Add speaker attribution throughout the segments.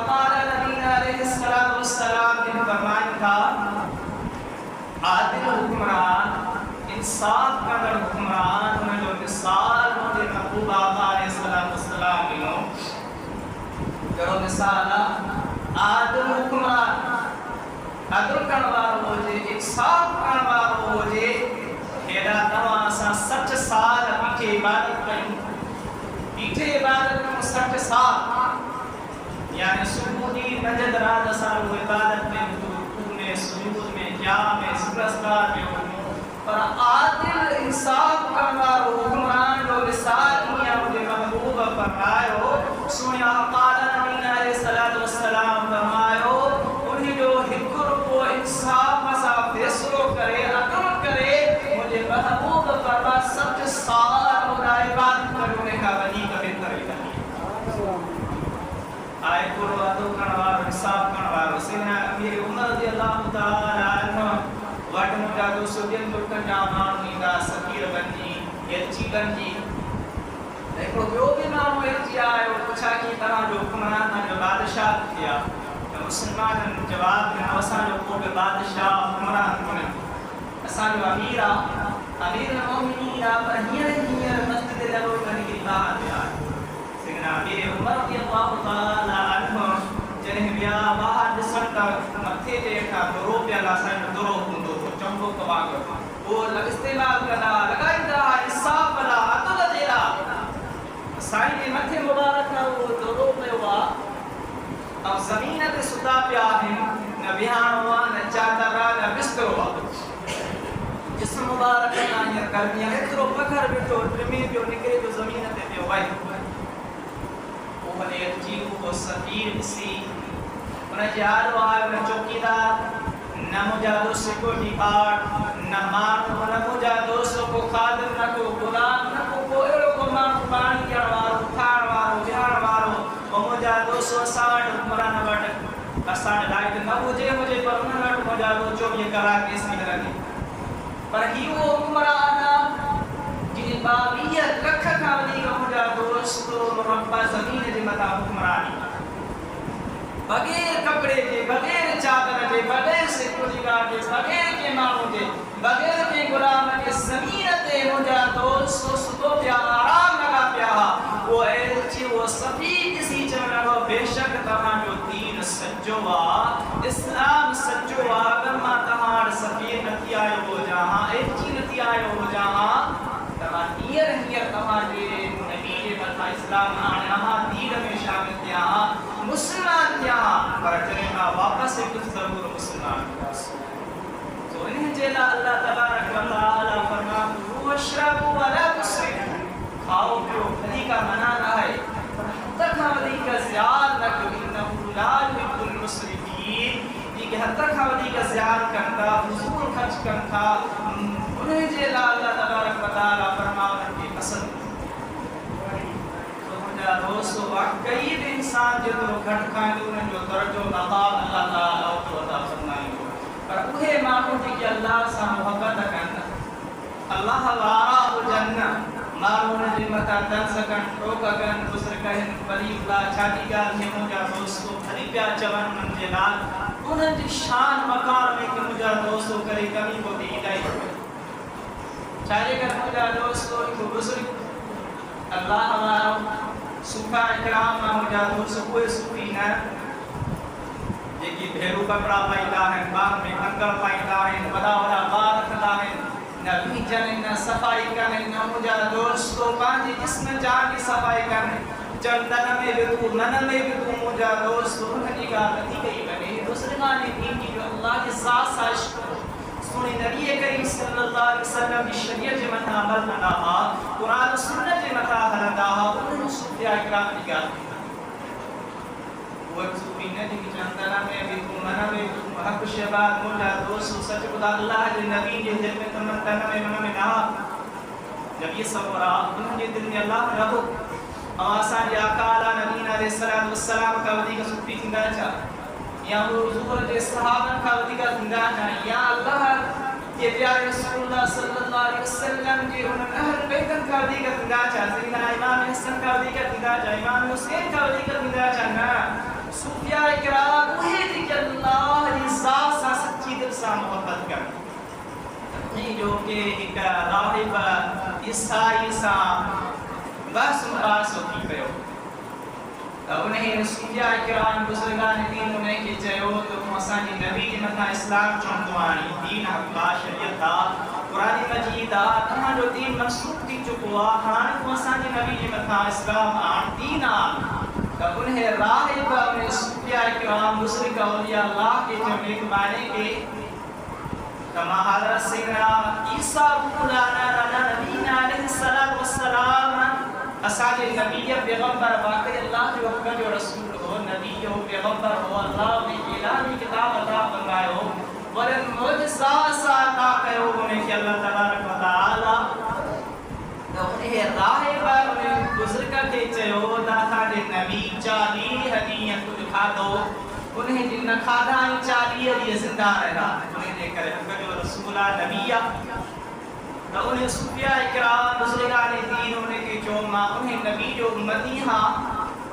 Speaker 1: قال نبینا علیہ السلام نے فرمایا تھا عادل حکمران انصاف کا حکمران میں جو مثال ہوتے محبوب آقا علیہ السلام نے کرو مثال عادل حکمران عدل کرنوار ہو جے انصاف کرنوار ہو جے ہیرا تمام سا سچ سال پیچھے عبادت کریں پیچھے عبادت کریں سچ سال یعنی سبودی نجد رات سال وہ عبادت میں رکوع میں سجود میں قیام میں ذکر میں اور عادل انصاف کرنوار حکمران جو مثال دنیا مجھے محبوب فرمائے سنیا قال نبی علیہ السلام فرمائے انہیں جو حکر کو انصاف مسا فیصلو کرے عدل کرے مجھے محبوب فرما سچ سال مدہ عبادت کرنے کا ولی کا بہتر ہے آئے کرو عدل کرنوار انصاف کرنوار سیدنا امیر عمر رضی اللہ تعالی عنہ وٹ مجھا دو سجن دکھن جامان نیدہ سکیر بنجی یلچی بنجی ایک جو بھی مانو ایلچی آئے اور پوچھا کہ طرح جو حکمران تھا جو بادشاہ کیا مسلمان جواب میں اساں جو کو بادشاہ حکمران کنے اساں جو امیر المومنین پر ہیر مسجد لگو کرنے کی بات ہے سیدنا امیر عمر رضی اللہ تعالی عنہ جنہیں بیا باہر دسنٹا متھے تے کا درو پیا لاسن درو ہندو چمبو کباگ وہ استعمال کرنا لگائیدا انصاف والا عدل دیلا سائیں کے متھے مبارک کا وہ درو پہ ہوا اب زمین تے ستا پیا ہیں نہ بیان ہوا نہ چادر نہ بستر ہوا جسم مبارک نہ یہ کرنی ہے تو پکھر بیٹھو ترمی جو نکلے جو زمین تے پہ ہوئی وہ بنے جی کو سفیر سی انہیں جہاد وہاں انہیں چوکیدار نہ مجھا دوستو کو ڈیپارٹ نہ مارو نہ مجھا دوستو کو خادم نہ کو غلام نہ کو کوئرو کو مارو پانی کیاروارو تھار وارو جہار وارو اور مجھا دوستو ساڑھ حکمران وٹ اساڑھ لائٹ نہ مجھے پر انہیں وٹ مجھا دوستو یہ کرا کیس میں لگی پر ہی وہ حکمرانا جنہیں باویت رکھا کھاولی کا مجھا دوستو مربع زمین جمتا حکمرانی بغیر کپڑے کے بغیر چادر کے بغیر سیکورٹی گارڈ کے بغیر کے مانوں کے بغیر کے غلام کے زمین تے مجھا دوستو ستو پیا آرام لگا پیا وہ ایلچی وہ صفی کسی چمنا وہ بے شک تمام جو دین سجوا اسلام سجوا گرما تمہار صفی نتی آئے ہو جہاں ایلچی نتی آئے ہو جہاں تمہار نیر تمہار جے نبی جے مطلع اسلام آنے ہاں دین میں شامل تیا مسلمان کیا پر جنہا واپس ایک ضرور مسلمان تو انہیں جیلا اللہ تبارک و تعالی فرماؤ وَاشْرَبُوا وَلَا تُسْرِفُوا کھاؤ پیو کھلی کا منع نہ ہے حد تک حدی کا زیاد رکھو انہو لا يحب المسرفین یہ کہ حد تک حدی کا زیاد کرتا حضور خرچ کرتا انہیں جیلا اللہ تبارک و تعالی فرماؤ ان کی پسند دوستو واقعی بھی انسان جو گھٹ کھائیں دو نے جو درجو نقاب اللہ تعالیٰ کو عطا فرمائیں پر اوہے مانو جی کہ اللہ سا محبت کرنا اللہ وارا و جنہ مانو نے جی متا تن سکن ٹوکا گن بزر کہن بلی اللہ چھاٹی گال کے مجھا دوستو بھری پیا چون من جلال انہاں جی شان مقام میں کہ مجھا دوستو کری کمی کو دی گئی چاہے کر مجھا دوستو ایک بزرگ اللہ ہمارا سوکھا اکرام میں مجھا دوستو کوئی سوکھی نہ جیکی بھیرو کپڑا پائیتا ہے باغ میں کنگر پائیتا ہے بڑا بڑا بار رکھتا ہے نہ بیجن نہ صفائی کرنے نہ مجھا دوستو پانچی جسم جان کی صفائی کرنے چندن میں بھی من میں بھی مجھا دوستو انہی کا رتی گئی بنے بزرگانی دین کی جو اللہ کے ساتھ ساش سنی نبی کریم صلی اللہ علیہ وسلم کی شریعت جمعہ عمل نہ قرآن و سنت جمعہ حلدہ انہوں صفیہ اکرام نگاہ وہ ایک صفی نجی کی چندنا میں بھی منہ میں حق شباد مجھا دوستو سچ خدا اللہ جو نبی کے دل میں تمنتنا میں منہ میں نہ جب یہ سب ہو رہا انہوں نے دل میں اللہ رہو آسان یا کالا نبینا علیہ السلام کا ودی کا صفی تنگا چاہ یا حضور کے صحابہ کا ودی کا تنگا چاہ یا اللہ یہ پیارے رسول اللہ صلی اللہ علیہ وسلم کے انہوں نے اہل بیتن کا ودی کا تنگا چاہ سیدنا امام حسن کا ودی کا تنگا چاہ امام حسین کا ودی کا تنگا چاہ محبت کریں جو کہ ایک راہب عیسائی سا بس مباحث ہوتی پیو انہیں صوفیاء کرام بزرگان دین انہیں کہ چیو تو مسانی نبی جی مطا اسلام چونتوانی دین حقا شریعت دا قرآن مجید دا تمہاں جو دین منسوخ تھی چکو آہان تو مسانی نبی جی مطا اسلام آن دین آن تو انہیں راہب انہیں صوفیاء کرام بزرگ اولیاء اللہ کے جو ایک معنی کے کما حضرت سیدنا عیسیٰ مولانا نبینا علیہ السلام اساج نبی پیغمبر واقعی اللہ جو حق جو رسول ہو نبی جو پیغمبر ہو اللہ نے الہی کتاب عطا فرمائے ہو ولن معجزات سا عطا کرو انہیں کہ اللہ تبارک و تعالی انہیں راہب انہیں بزرگ کے چیو داتا دے نبی چالی حدیث کو دکھا دو انہیں جن کھادا ہی چالی حدیث زندہ رہا انہیں دے کر حق جو رسولہ نبیہ تو انہیں صوفیاء اکرام بزرگان دین انہیں کہ جو ماں انہیں نبی جو امتی ہاں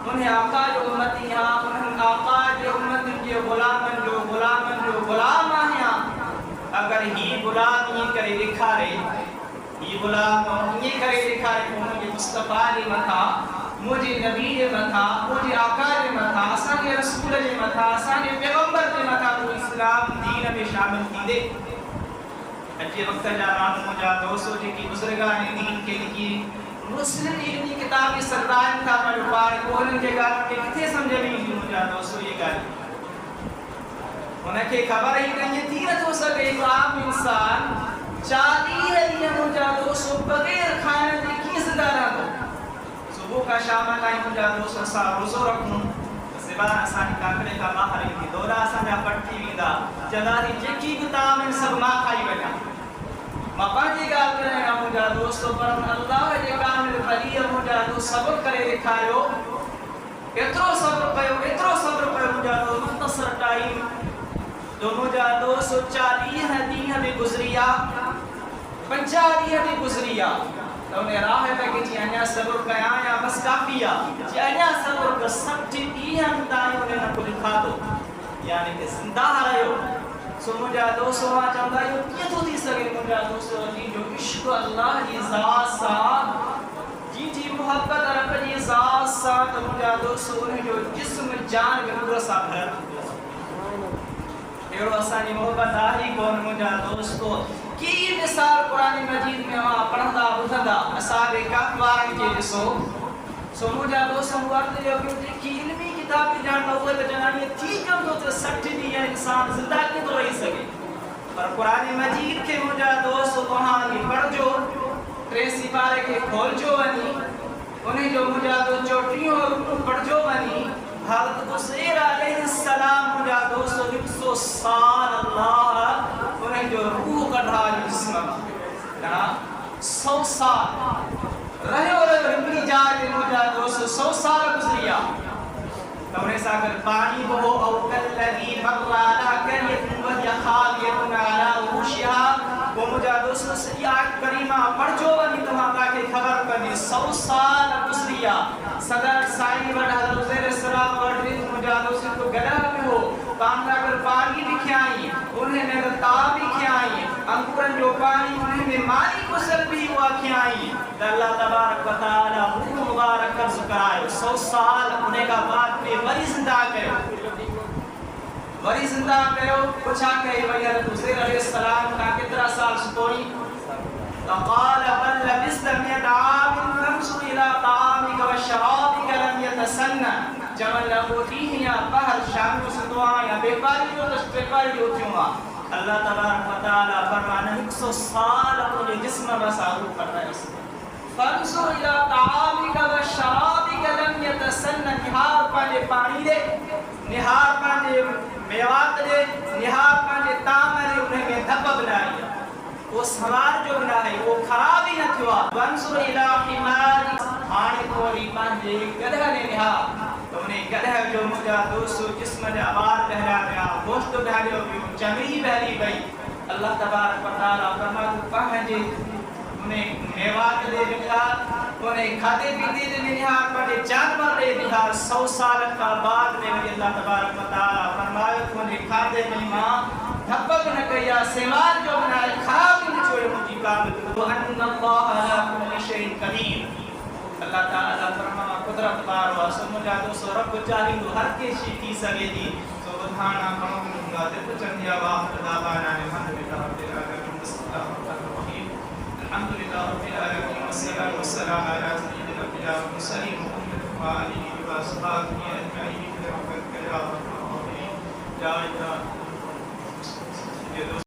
Speaker 1: انہیں آقا جو امتی ہاں انہیں آقا جو امتی جو غلام ہیں اگر ہی غلام یہ کرے دکھا رہے یہ غلام یہ کرے دکھا رہے انہیں کہ مصطفیٰ لے متھا مجھے نبی لے متھا مجھے آقا لے متھا آسانی رسول لے متھا آسانی پیغمبر لے متھا تو اسلام دین میں شامل کی دے اچھے وقت جانان مجھا دوستو جی کی بزرگان دین کے لئے مسلم ابنی کتابی سردائن تھا پر پار کولن کے گھر کے کتے سمجھے بھی نہیں مجھا دوستو یہ گھر انہیں کہ خبر ہی کہ یہ تیرت ہو سکے ایک عام انسان چالی ہے یہ مجھا دوستو بغیر کھانے دے کی زندہ رہا دو صبح کا شامہ لائی مجھا دوستو سا روزو رکھوں زبان آسانی کاکڑے کا باہر کی دورہ آسانیہ پٹی ویدہ جداری جکی گتا میں سب ماں کھائی بجا مپاٹی گا کرنے گا مجھا دوستو پر اللہ جے کامل فلی مجھا دو صبر کرے دکھائیو اترو صبر پیو مجھا دو مختصر ٹائم تو مجھا دوستو 40 دن ہمیں گزریا 50 دن ہمیں گزریا تو انہیں راہ ہے کہ جی انیا صبر کیا یا بس کافیا جی انیا صبر کا سب جی ہم دائیں انہیں نہ کو لکھا دو یعنی کہ زندہ رہے ہو سو مجھا دوستو وہاں چاہتا ہے یہ تو دی سکے مجھا دوستو جی جو عشق اللہ جی ذات سا جی محبت رب جی ذات سا تو مجھا دوستو انہیں جو جسم جان کے پورا سا بھر ایرو اسانی محبت آہی کون مجھا دوستو کی مثال قرآن مجید میں وہاں پڑھتا بھتا اصحاب کافوان کے جسو سو مجھا دوستو وقت لے کہ علمی کتابی جانتا ہوئے تو جنانی تھی کم تو 60 دی ہے انسان زندہ کی تو رہی سکے پر قرآن مجید کے مجھا دوستو وہاں کی پڑھ جو 3 پارے کے کھول جو بنی انہیں جو مجھا دو چوٹیوں پڑھ جو بنی حضرت عزیر علیہ السلام مجھا دوستو 100 سال اللہ انہیں جو روح کا ڈھا جسم کہا 100 سال رہے اور رہی جا کے مجھا دوستو 100 سال گزریا تو انہیں ساکر پانی بہو اوکل لگی مقرالا کریت وحی خالیتن علا روشیا وہ مجھا دوستو سیاق کریمہ پڑھ جو بنی تمہاں کے خبر کرنی 100 سال گزریا صدر سائی وڈ حضرت عزیر السلام وڈ رید مجھا دوستو تو گدہ میں ہو کامنا کر پانی بھی کھیائی انہیں نرتا بھی کھیائی انکورن جو پانی انہیں میں مانی کو سل بھی ہوا کھیائی اللہ تبارک و تعالی حکم مبارک کر ذکرائے 100 سال انہیں کا بعد میں وری زندہ کرو پچھا کہی وہی حضرت عزیر علیہ السلام کا کتنا سال سپوئی فقال بل لبست 100 عام فامسوا الى طعامك وشرابك لم يتسنى جمل لغوتیہ یا بحر شام سے دعا یا بیپاری جو تشبیپاری جو تیوں اللہ تبارک و تعالی فرمانا 100 سال اپنے جسم مساہو کر رہے ہیں فامسوا الى طعامك وشرابك لم يتسنى نہار پانے پانی دے نہار پانے میوات دے نہار پانے تامرے انہیں میں دھپا بنائی وہ سوار جو بنا ہے وہ خراب ہی نہ تھوا وانسر الہی ماری آنے کوری پانجے گدھا نے نہار تو انہیں گدھا جو مجھا دوستو جسم نے آباد بہرا گیا گوشت بہرے ہوئی چمڑی بہری گئی اللہ تبارک و تعالیٰ فرماتا پہنجے انہیں میوات دے نہار انہیں کھاتے پیتے دے نہار پڑے جانور دے نہار 100 سال کا بعد میں اللہ تبارک و تعالیٰ فرماتا انہیں کھاتے میں ماں دھپک نہ کیا سیمار جو بنائے خراب نہیں چھوڑے مجھے کامل وَأَنَّ اللَّهَ عَلَىٰ كُلِّ شَيْءٍ قَدِيرٌ اللہ تعالیٰ فرما قدرت بار واسو مجادو سو رب چاہیے ہر کے شی کی سگے دی سبحانہ قوم گا دل چندیا واخر دعوانا الحمدللہ رب العالمین بسم اللہ الرحمن الرحیم الحمدللہ رب العالمین والصلاة والسلام علی سیدنا الانبیاء والمرسلین محمد وآلہ وصحبہ اجمعین برحمتک یا ارحم الراحمین یا